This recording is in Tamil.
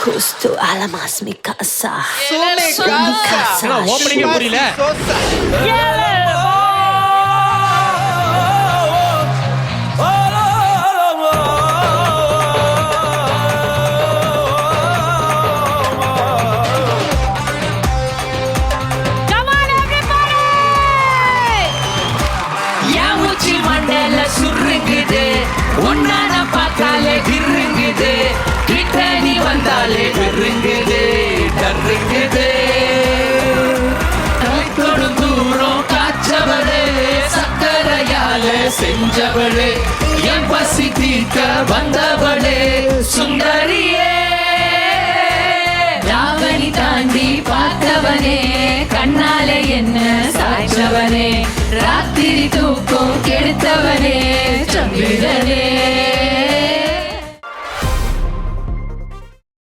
Justo a la más mi casa. Mi casa. ஓப்பனிங்கே புரியல. உன்னான பார்த்தாலே கிருங்குது, கிட்ட நீ வந்தாலே விருங்குது, டருங்குது. தொடும் தூரம் காய்ச்சவளே, சக்கரையால செஞ்சவளே, என் பசி தீர்க்க வந்தவளே சுந்தரியே. ராவணி தாண்டி பார்த்தவனே, கண்ணாலே என்ன சாய்ச்சவனே, ராத்திரி தூக்கம் கெடுத்தவனே சந்திரனே.